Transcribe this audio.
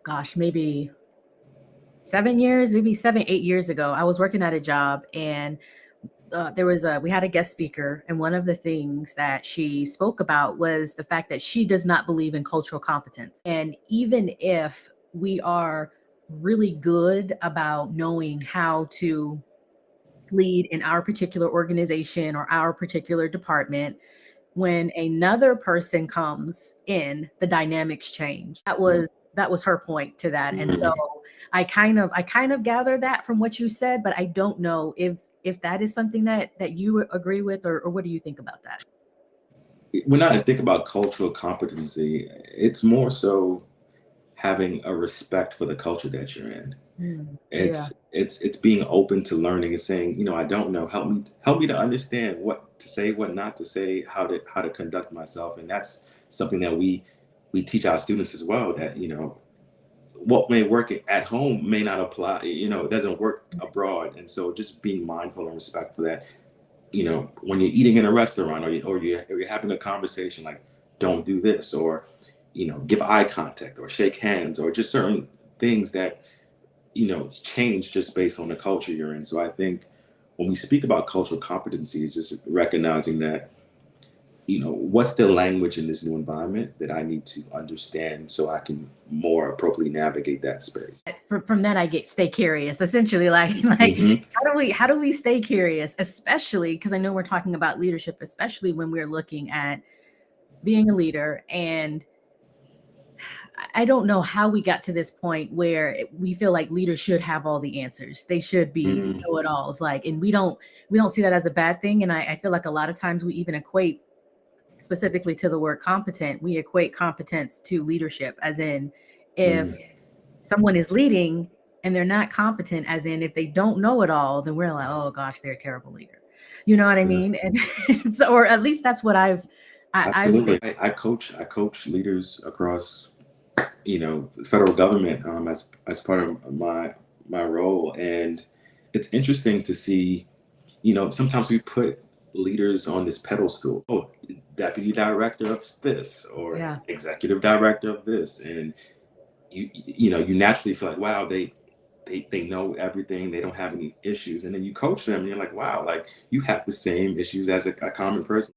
gosh, maybe 7 years, maybe 7, 8 years ago, I was working at a job, and we had a guest speaker, and one of the things that she spoke about was the fact that she does not believe in cultural competence. And even if we are really good about knowing how to lead in our particular organization or our particular department, when another person comes in, the dynamics change. That was her point to that. And Mhm. so I kind of gathered that from what you said, but I don't know if that is something that you agree with, or what do you think about that? When I think about cultural competency, it's more so having a respect for the culture that you're in. Yeah. It's being open to learning and saying, I don't know. Help me to understand what to say, what not to say, how to conduct myself, and that's something that we teach our students as well. That what may work at home may not apply. It doesn't work abroad, and so just being mindful and respectful that when you're eating in a restaurant or you're having a conversation, like, don't do this, or give eye contact or shake hands, or just certain things that change just based on the culture you're in. So I think when we speak about cultural competency, it's just recognizing that what's the language in this new environment that I need to understand so I can more appropriately navigate that space. From that, I get stay curious, essentially. Like Hmm. how do we stay curious, especially because I know we're talking about leadership, especially when we're looking at being a leader. And I don't know how we got to this point where we feel like leaders should have all the answers. They should be Hmm. know-it-alls. Like, and we don't see that as a bad thing. And I feel like a lot of times we even equate, specifically to the word competent, we equate competence to leadership, as in, if someone is leading and they're not competent, as in if they don't know it all, then we're like, oh gosh, they're a terrible leader. You know what I mean? And so, or at least that's what I've seen. Absolutely. I coach leaders across the federal government, as part of my role, and it's interesting to see. Sometimes we put leaders on this pedestal. Oh, deputy director of this, or Yeah. executive director of this, and you naturally feel like, wow, they know everything. They don't have any issues, and then you coach them, and you're like, wow, like you have the same issues as a common person.